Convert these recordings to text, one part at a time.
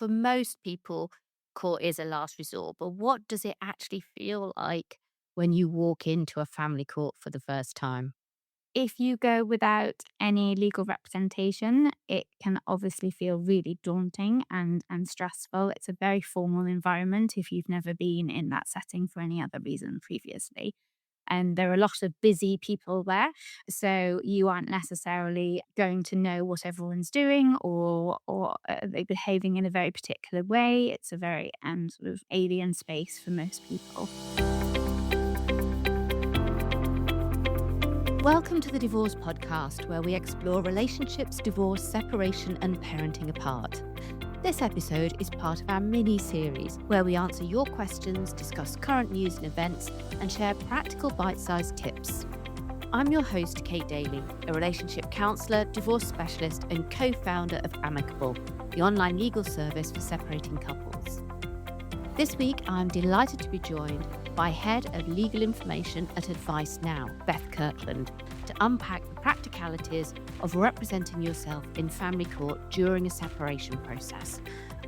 for most people, court is a last resort, but what does it actually feel like when you walk into a family court for the first time? If you go without any legal representation, it can obviously feel really daunting and stressful. It's a very formal environment if you've never been in that setting for any other reason previously. And there are a lot of busy people there. So you aren't necessarily going to know what everyone's doing or they behaving in a very particular way. It's a very sort of alien space for most people. Welcome to the Divorce Podcast, where we explore relationships, divorce, separation, and parenting apart. This episode is part of our mini-series where we answer your questions, discuss current news and events, and share practical bite-sized tips. I'm your host, Kate Daly, a relationship counsellor, divorce specialist, and co-founder of Amicable, the online legal service for separating couples. This week, I'm delighted to be joined by Head of Legal Information at AdviceNow, Beth Kirkland, to unpack the practicalities of representing yourself in family court during a separation process,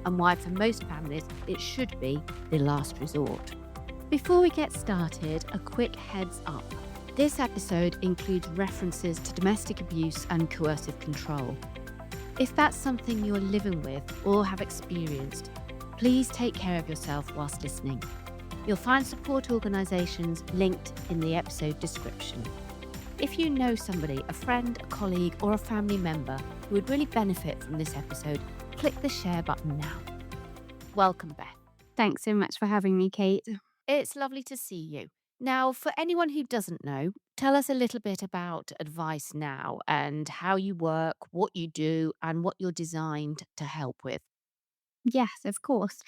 and why for most families it should be the last resort. Before we get started, a quick heads up. This episode includes references to domestic abuse and coercive control. If that's something you're living with or have experienced, please take care of yourself whilst listening. You'll find support organisations linked in the episode description. If you know somebody, a friend, a colleague, or a family member who would really benefit from this episode, click the share button now. Welcome, Beth. Thanks so much for having me, Kate. It's lovely to see you. Now, for anyone who doesn't know, tell us a little bit about Advice Now and how you work, what you do, and what you're designed to help with. Yes, of course.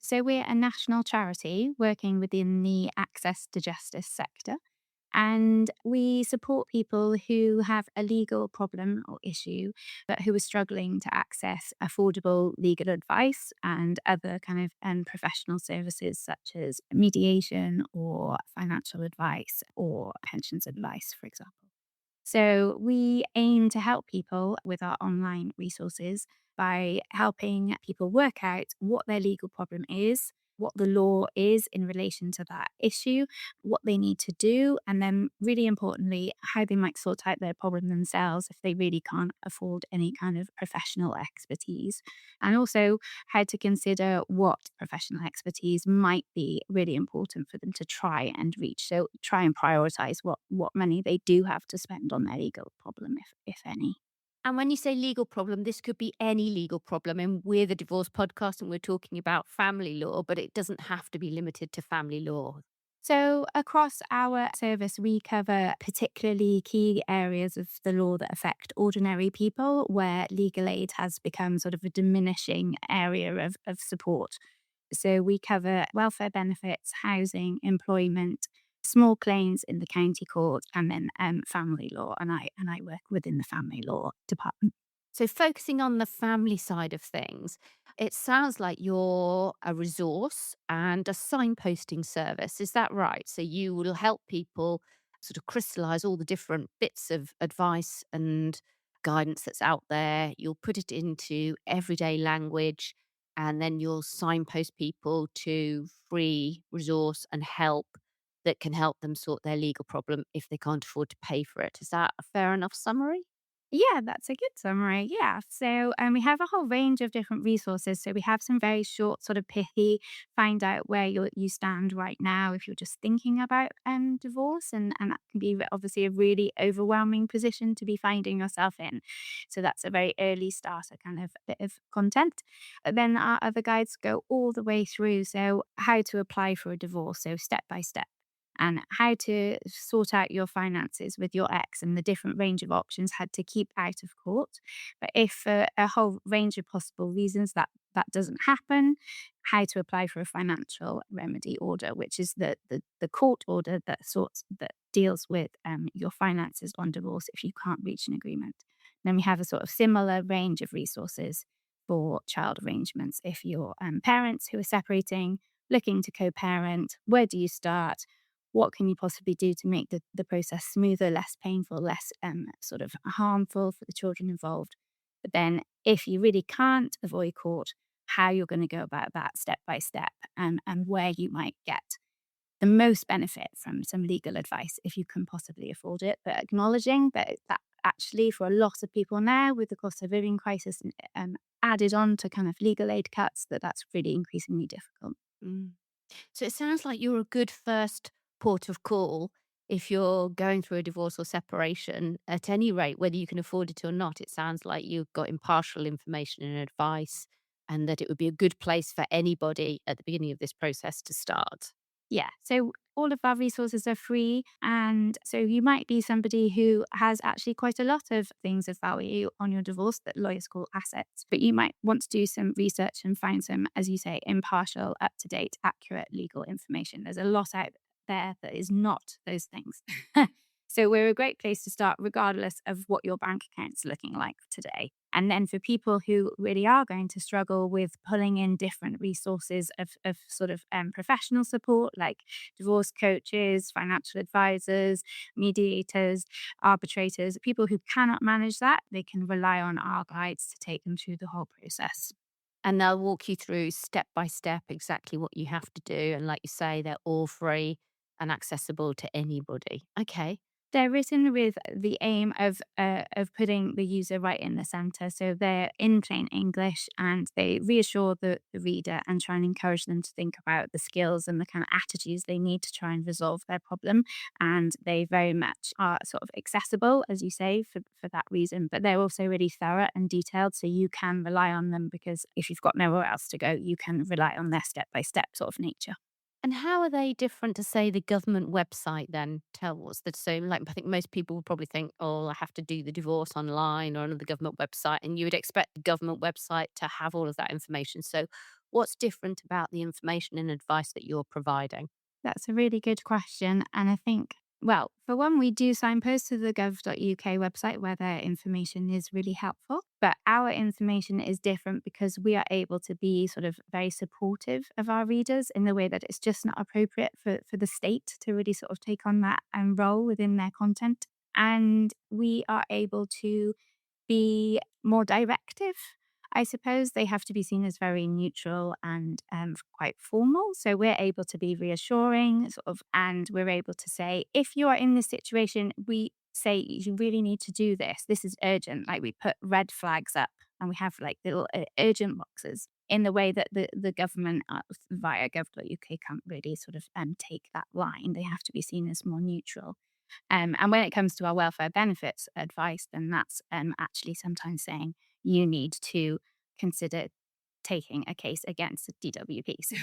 So we're a national charity working within the access to justice sector. And we support people who have a legal problem or issue, but who are struggling to access affordable legal advice and other kind of professional services such as mediation or financial advice or pensions advice, for example. So we aim to help people with our online resources by helping people work out what their legal problem is, what the law is in relation to that issue, what they need to do, and then really importantly, how they might sort out their problem themselves if they really can't afford any kind of professional expertise. And also how to consider what professional expertise might be really important for them to try and reach. So try and prioritize what money they do have to spend on their legal problem, if any. And when you say legal problem, this could be any legal problem. And we're the divorce podcast and we're talking about family law, but it doesn't have to be limited to family law. So, across our service, we cover particularly key areas of the law that affect ordinary people, where legal aid has become sort of a diminishing area of support. So, we cover welfare benefits, housing, employment, small claims in the county court, and then family law. And I work within the family law department. So, focusing on the family side of things, it sounds like you're a resource and a signposting service. Is that right? So, you will help people sort of crystallize all the different bits of advice and guidance that's out there. You'll put it into everyday language and then you'll signpost people to free resource and help that can help them sort their legal problem if they can't afford to pay for it. Is that a fair enough summary? Yeah, that's a good summary. Yeah. So we have a whole range of different resources. So we have some very short, sort of pithy, find out where you stand right now if you're just thinking about divorce. And that can be obviously a really overwhelming position to be finding yourself in. So that's a very early starter kind of bit of content. Then our other guides go all the way through. So how to apply for a divorce. So step by step and how to sort out your finances with your ex and the different range of options had to keep out of court. But if for a whole range of possible reasons that doesn't happen, how to apply for a financial remedy order, which is the court order that deals with your finances on divorce if you can't reach an agreement. Then we have a sort of similar range of resources for child arrangements. If you're parents who are separating, looking to co-parent, where do you start? What can you possibly do to make the process smoother, less painful, less sort of harmful for the children involved? But then, if you really can't avoid court, how you're going to go about that step by step, and where you might get the most benefit from some legal advice if you can possibly afford it, but acknowledging that actually for a lot of people now with the cost of living crisis added on to kind of legal aid cuts, that's really increasingly difficult. Mm. So it sounds like you're a good first port of call if you're going through a divorce or separation. At any rate, whether you can afford it or not, it sounds like you've got impartial information and advice, and that it would be a good place for anybody at the beginning of this process to start. Yeah. So all of our resources are free. And so you might be somebody who has actually quite a lot of things of value on your divorce that lawyers call assets, but you might want to do some research and find some, as you say, impartial, up to date, accurate legal information. There's a lot out there that is not those things. So we're a great place to start, regardless of what your bank account's looking like today. And then for people who really are going to struggle with pulling in different resources of sort of professional support, like divorce coaches, financial advisors, mediators, arbitrators, people who cannot manage that, they can rely on our guides to take them through the whole process. And they'll walk you through step by step exactly what you have to do. And like you say, they're all free and accessible to anybody. Okay. They're written with the aim of putting the user right in the center. So they're in plain English and they reassure the reader and try and encourage them to think about the skills and the kind of attitudes they need to try and resolve their problem. And they very much are sort of accessible, as you say, for that reason. But they're also really thorough and detailed. So you can rely on them because if you've got nowhere else to go, you can rely on their step by step sort of nature. And how are they different to, say, the government website then? Tell us that. So, like, I think most people would probably think, oh, I have to do the divorce online or on the government website. And you would expect the government website to have all of that information. So, what's different about the information and advice that you're providing? That's a really good question. And I think, well, for one, we do signpost to the gov.uk website where their information is really helpful. But our information is different because we are able to be sort of very supportive of our readers in the way that it's just not appropriate for the state to really sort of take on that role within their content. And we are able to be more directive. I suppose they have to be seen as very neutral and quite formal. So we're able to be reassuring, sort of, and we're able to say, if you are in this situation, we say you really need to do this. This is urgent. Like we put red flags up, and we have like little urgent boxes in the way that the government via gov.uk can't really sort of take that line. They have to be seen as more neutral. And when it comes to our welfare benefits advice, then that's actually sometimes saying you need to consider taking a case against DWP. So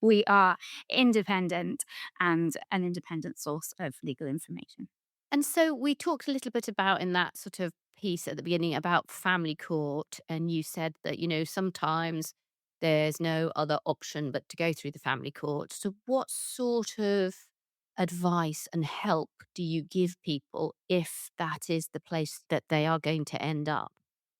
we are independent and an independent source of legal information. And so we talked a little bit about in that sort of piece at the beginning about family court. And you said that, sometimes there's no other option but to go through the family court. So, what sort of advice and help do you give people if that is the place that they are going to end up?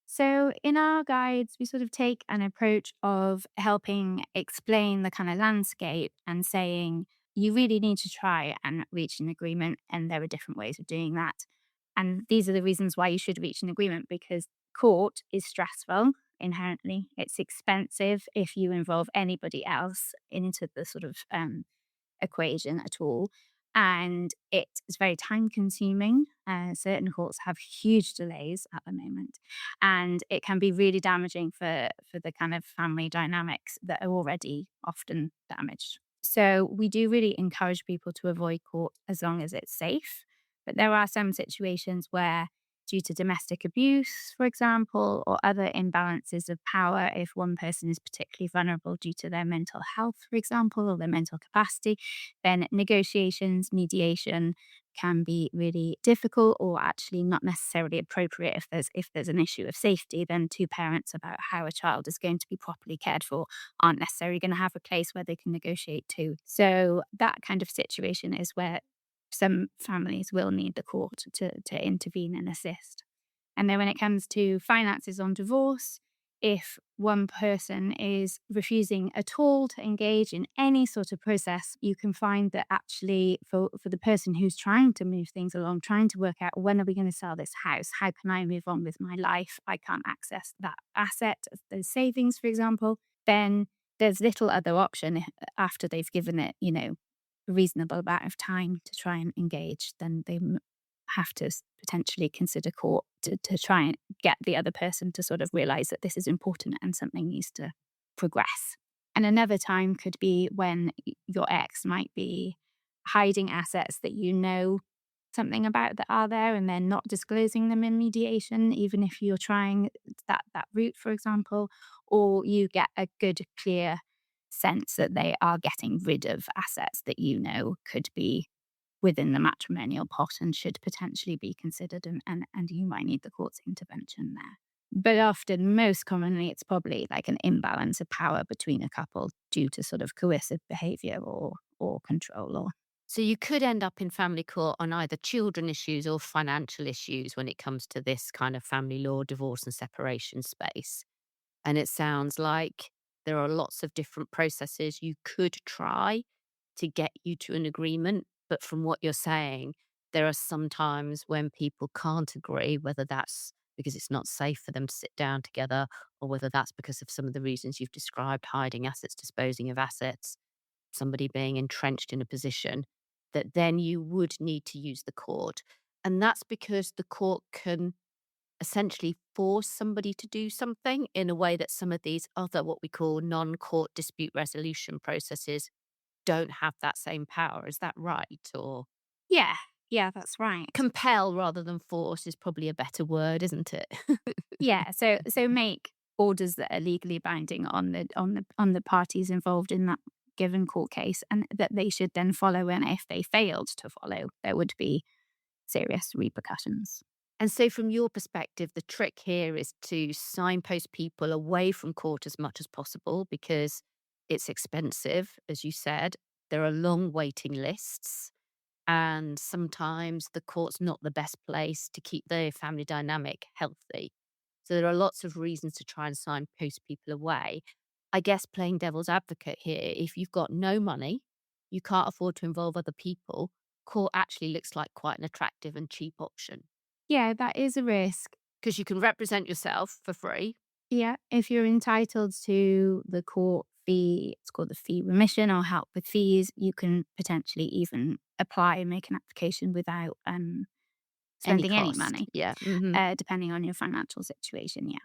So, in our guides, we sort of take an approach of helping explain the kind of landscape and saying, you really need to try and reach an agreement. And there are different ways of doing that. And these are the reasons why you should reach an agreement because court is stressful inherently. It's expensive if you involve anybody else into the sort of equation at all. And it is very time consuming. Certain courts have huge delays at the moment. And it can be really damaging for the kind of family dynamics that are already often damaged. So we do really encourage people to avoid court as long as it's safe. But there are some situations where due to domestic abuse, for example, or other imbalances of power, if one person is particularly vulnerable due to their mental health, for example, or their mental capacity, then negotiations, mediation can be really difficult or actually not necessarily appropriate if there's an issue of safety. Then two parents about how a child is going to be properly cared for aren't necessarily going to have a place where they can negotiate too. So that kind of situation is where some families will need the court to intervene and assist. And then when it comes to finances on divorce, if one person is refusing at all to engage in any sort of process, you can find that actually for the person who's trying to move things along, trying to work out when are we going to sell this house? How can I move on with my life? I can't access that asset, those savings, for example, then there's little other option after they've given it, a reasonable amount of time to try and engage, then they have to potentially consider court to try and get the other person to sort of realize that this is important and something needs to progress. And another time could be when your ex might be hiding assets that you know something about that are there and they're not disclosing them in mediation, even if you're trying that route, for example, or you get a good, clear sense that they are getting rid of assets that you know could be within the matrimonial pot and should potentially be considered, and you might need the court's intervention there. But often, most commonly, it's probably like an imbalance of power between a couple due to sort of coercive behavior or control or So you could end up in family court on either children issues or financial issues when it comes to this kind of family law, divorce and separation space. And it sounds like there are lots of different processes you could try to get you to an agreement. But from what you're saying, there are some times when people can't agree, whether that's because it's not safe for them to sit down together, or whether that's because of some of the reasons you've described, hiding assets, disposing of assets, somebody being entrenched in a position, that then you would need to use the court. And that's because the court can essentially force somebody to do something in a way that some of these other, what we call non-court dispute resolution processes, don't have that same power. Is that right? Or yeah, yeah, that's right. compel rather than force is probably a better word, isn't it? Yeah, so make orders that are legally binding on the parties involved in that given court case, and that they should then follow. And if they failed to follow, there would be serious repercussions. And so, from your perspective, the trick here is to signpost people away from court as much as possible because it's expensive, as you said. There are long waiting lists. And sometimes the court's not the best place to keep the family dynamic healthy. So there are lots of reasons to try and signpost people away. I guess playing devil's advocate here, if you've got no money, you can't afford to involve other people, court actually looks like quite an attractive and cheap option Yeah, that is a risk. because you can represent yourself for free. Yeah, if you're entitled to the court fee, it's called the fee remission or help with fees, you can potentially even apply and make an application without Any spending any cost. money, Yeah. Hmm. depending on your financial situation. Yeah.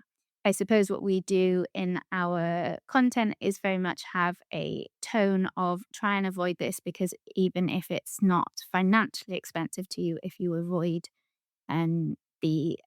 I suppose what we do in our content is very much have a tone of try and avoid this, because even if it's not financially expensive to you, if you avoid the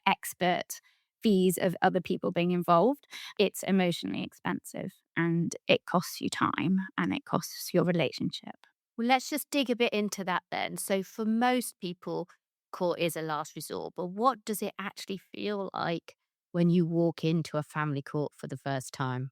expert fees of other people being involved, it's emotionally expensive and it costs you time and it costs your relationship. Well, let's just dig a bit into that then. So, for most people, court is a last resort, but what does it actually feel like when you walk into a family court for the first time?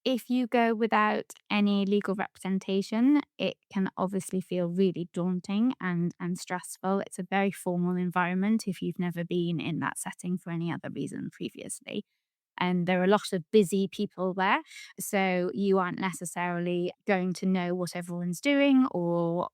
If you go without any legal representation, it can obviously feel really daunting and stressful. It's a very formal environment if you've never been in that setting for any other reason previously. And there are a lot of busy people there. So you aren't necessarily going to know what everyone's doing, or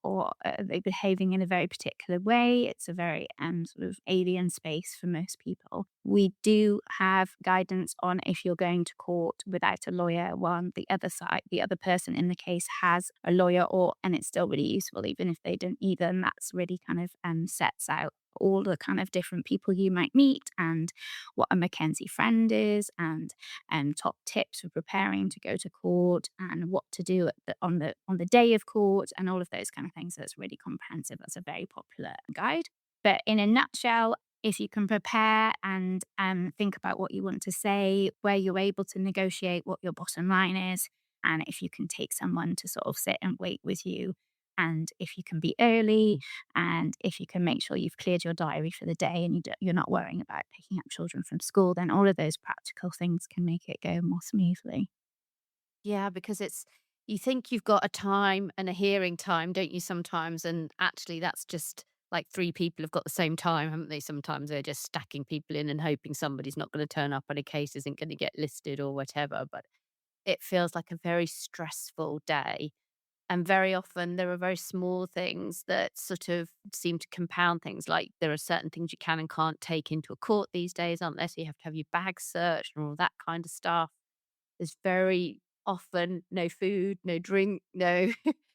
they behaving in a very particular way. It's a very sort of alien space for most people. We do have guidance on if you're going to court without a lawyer, one the other side, the other person in the case has a lawyer, and it's still really useful even if they don't either. And that's really kind of sets out all the kind of different people you might meet and what a Mackenzie friend is, and top tips for preparing to go to court and what to do on the day of court and all of those kind of things. So it's really comprehensive. That's a very popular guide. But in a nutshell, if you can prepare and think about what you want to say, where you're able to negotiate what your bottom line is, and if you can take someone to sort of sit and wait with you, and if you can be early, and if you can make sure you've cleared your diary for the day and you're not worrying about picking up children from school, then all of those practical things can make it go more smoothly. Yeah, because you think you've got a time and a hearing time, don't you, sometimes? And actually, that's just like 3 people have got the same time, haven't they? Sometimes they're just stacking people in and hoping somebody's not gonna turn up and a case isn't gonna get listed or whatever, but it feels like a very stressful day. And very often there are very small things that sort of seem to compound things. Like there are certain things you can and can't take into a court these days, aren't there? So you have to have your bag searched and all that kind of stuff. There's very often no food, no drink, no.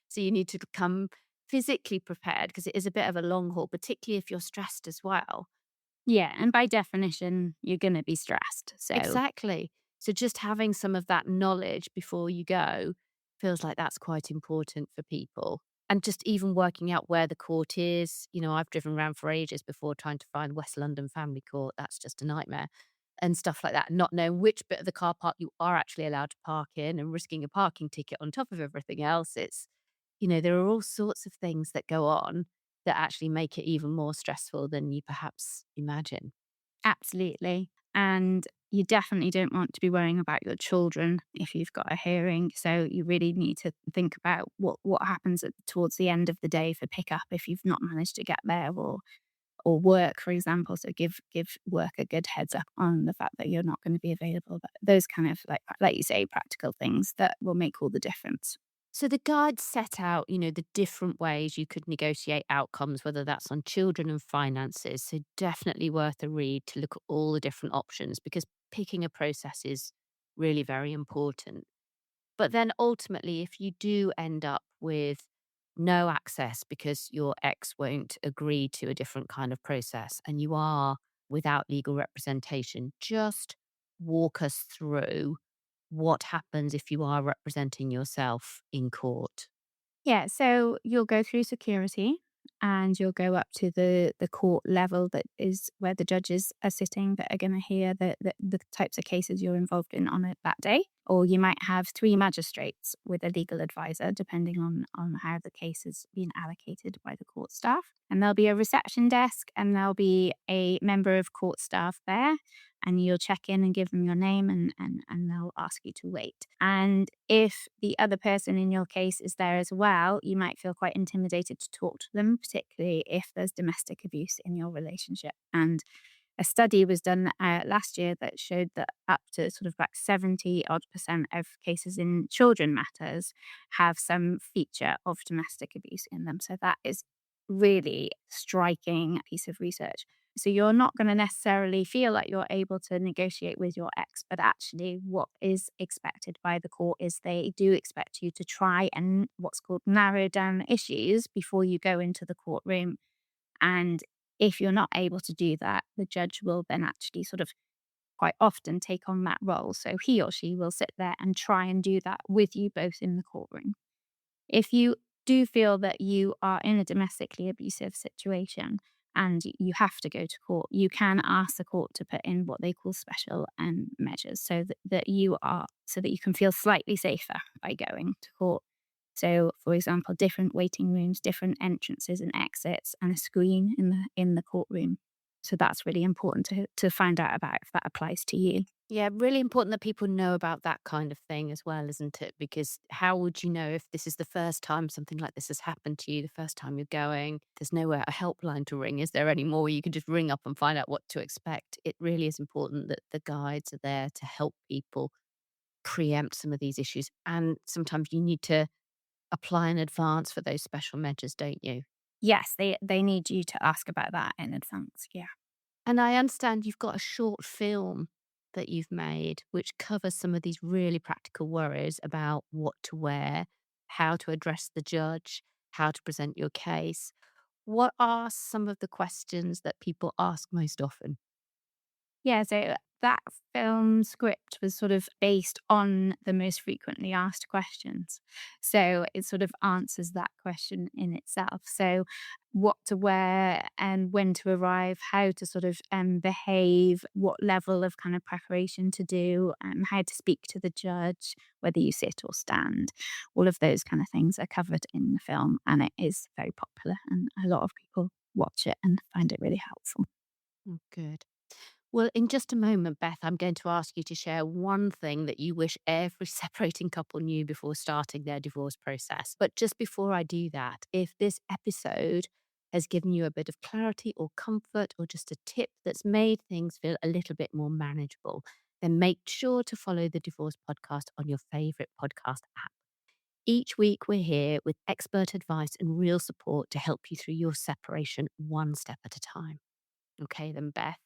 So you need to come physically prepared because it is a bit of a long haul, particularly if you're stressed as well. Yeah, and by definition, you're gonna be stressed. So Exactly. So just having some of that knowledge before you go feels like that's quite important for people. And just even working out where the court is. I've driven around for ages before trying to find West London Family Court. That's just a nightmare. And stuff like that. Not knowing which bit of the car park you are actually allowed to park in and risking a parking ticket on top of everything else. There are all sorts of things that go on that actually make it even more stressful than you perhaps imagine. absolutely. And you definitely don't want to be worrying about your children if you've got a hearing. So you really need to think about what happens towards the end of the day for pickup if you've not managed to get there, or work, for example. So give work a good heads up on the fact that you're not going to be available. But those kind of like you say, practical things that will make all the difference. So the guide set out, the different ways you could negotiate outcomes, whether that's on children and finances. So definitely worth a read to look at all the different options because picking a process is really very important. But then ultimately, if you do end up with no access because your ex won't agree to a different kind of process and you are without legal representation, just walk us through what happens if you are representing yourself in court. Yeah, so you'll go through security and you'll go up to the court level that is where the judges are sitting that are going to hear the types of cases you're involved in on it that day. Or you might have three magistrates with a legal advisor, depending on how the case has been allocated by the court staff. And there'll be a reception desk and there'll be a member of court staff there, and you'll check in and give them your name, and they'll ask you to wait. And if the other person in your case is there as well, you might feel quite intimidated to talk to them, particularly if there's domestic abuse in your relationship. And a study was done last year that showed that up to sort of like 70 odd percent of cases in children matters have some feature of domestic abuse in them. So that is really striking piece of research. So you're not going to necessarily feel like you're able to negotiate with your ex, but actually what is expected by the court is they do expect you to try and what's called narrow down issues before you go into the courtroom. And if you're not able to do that, the judge will then actually sort of quite often take on that role. So he or she will sit there and try and do that with you both in the courtroom. If you do feel that you are in a domestically abusive situation and you have to go to court, you can ask the court to put in what they call special measures so that you can feel slightly safer by going to court. So, for example, different waiting rooms, different entrances and exits, and a screen in the courtroom. So that's really important to find out about if that applies to you. Yeah, really important that people know about that kind of thing as well, isn't it? Because how would you know if this is the first time something like this has happened to you, the first time you're going? There's nowhere a helpline to ring, is there anymore? You can just ring up and find out what to expect. It really is important that the guides are there to help people preempt some of these issues. And sometimes you need to apply in advance for those special measures, don't you? Yes, they need you to ask about that in advance. Yeah. And I understand you've got a short film that you've made which covers some of these really practical worries about what to wear, how to address the judge, how to present your case. What are some of the questions that people ask most often? Yeah, so that film script was sort of based on the most frequently asked questions. So it sort of answers that question in itself. So what to wear and when to arrive, how to sort of behave, what level of kind of preparation to do, how to speak to the judge, whether you sit or stand. All of those kind of things are covered in the film, and it is very popular, and a lot of people watch it and find it really helpful. Oh, good. Well, in just a moment, Beth, I'm going to ask you to share one thing that you wish every separating couple knew before starting their divorce process. But just before I do that, if this episode has given you a bit of clarity or comfort or just a tip that's made things feel a little bit more manageable, then make sure to follow the Divorce Podcast on your favorite podcast app. Each week, we're here with expert advice and real support to help you through your separation one step at a time. Okay, then, Beth,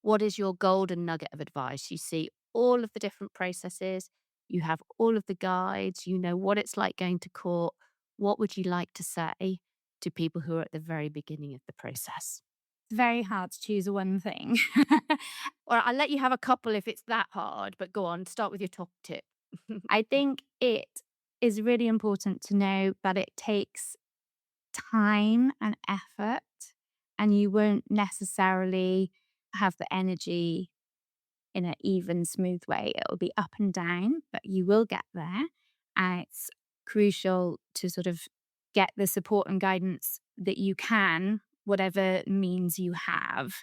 what is your golden nugget of advice? You see all of the different processes, you have all of the guides, you know what it's like going to court. What would you like to say to people who are at the very beginning of the process? It's very hard to choose one thing. Or I'll let you have a couple if it's that hard, but go on, start with your top tip. I think it is really important to know that it takes time and effort, and you won't necessarily have the energy in an even, smooth way. It'll be up and down, but you will get there. And it's crucial to sort of get the support and guidance that you can, whatever means you have.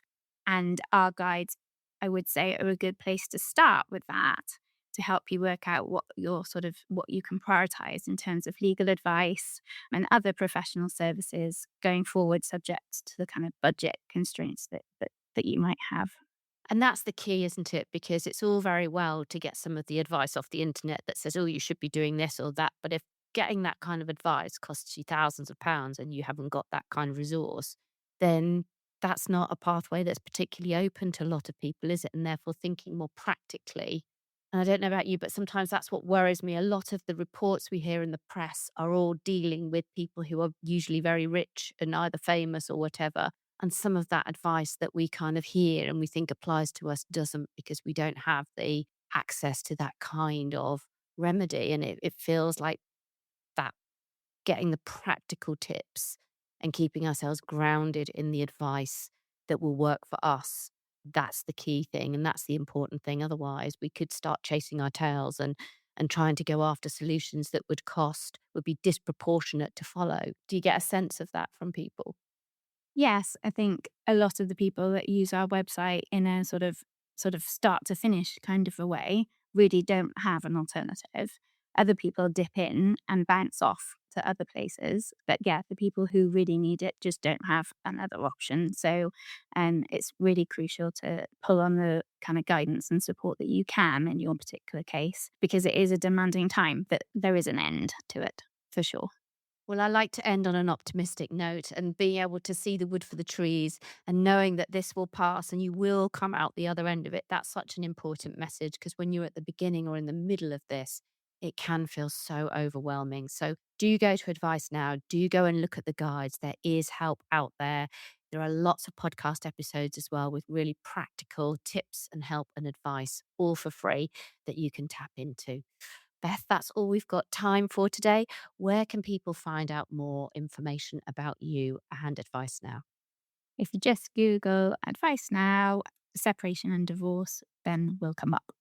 And our guides, I would say, are a good place to start with that to help you work out what you can prioritize in terms of legal advice and other professional services going forward, subject to the kind of budget constraints that you might have. And that's the key, isn't it? Because it's all very well to get some of the advice off the internet that says, oh, you should be doing this or that. But if getting that kind of advice costs you thousands of pounds and you haven't got that kind of resource, then that's not a pathway that's particularly open to a lot of people, is it? And therefore, thinking more practically. And I don't know about you, but sometimes that's what worries me. A lot of the reports we hear in the press are all dealing with people who are usually very rich and either famous or whatever. And some of that advice that we kind of hear and we think applies to us doesn't, because we don't have the access to that kind of remedy. And it feels like that getting the practical tips and keeping ourselves grounded in the advice that will work for us. That's the key thing. And that's the important thing. Otherwise, we could start chasing our tails and trying to go after solutions that would be disproportionate to follow. Do you get a sense of that from people? Yes, I think a lot of the people that use our website in a sort of start to finish kind of a way really don't have an alternative. Other people dip in and bounce off to other places. But yeah, the people who really need it just don't have another option. So it's really crucial to pull on the kind of guidance and support that you can in your particular case, because it is a demanding time, but there is an end to it for sure. Well, I like to end on an optimistic note and being able to see the wood for the trees and knowing that this will pass and you will come out the other end of it. That's such an important message because when you're at the beginning or in the middle of this, it can feel so overwhelming. So, do you go to Advice Now? Do you go and look at the guides? There is help out there. There are lots of podcast episodes as well with really practical tips and help and advice, all for free, that you can tap into. Beth, that's all we've got time for today. Where can people find out more information about you and Advice Now? If you just Google advice now, separation and divorce, then we'll come up.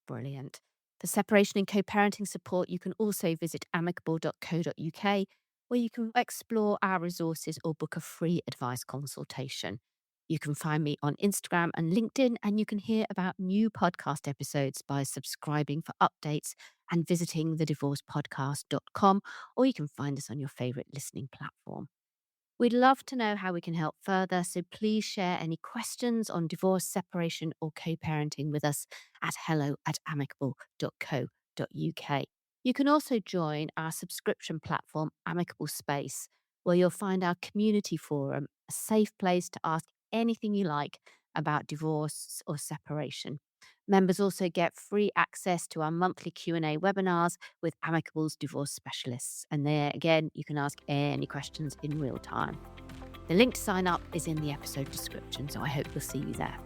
Brilliant. For separation and co parenting support, you can also visit amicable.co.uk, where you can explore our resources or book a free advice consultation. You can find me on Instagram and LinkedIn, and you can hear about new podcast episodes by subscribing for updates and visiting thedivorcepodcast.com, or you can find us on your favourite listening platform. We'd love to know how we can help further, so please share any questions on divorce, separation, or co parenting with us at hello@amicable.co.uk. You can also join our subscription platform, Amicable Space, where you'll find our community forum, a safe place to ask anything you like about divorce or separation. Members also get free access to our monthly Q&A webinars with Amicable's divorce specialists. And there, again, you can ask any questions in real time. The link to sign up is in the episode description, so I hope we'll see you there.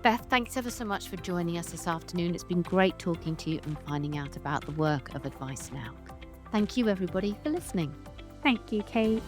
Beth, thanks ever so much for joining us this afternoon. It's been great talking to you and finding out about the work of Advice Now. Thank you, everybody, for listening. Thank you, Kate.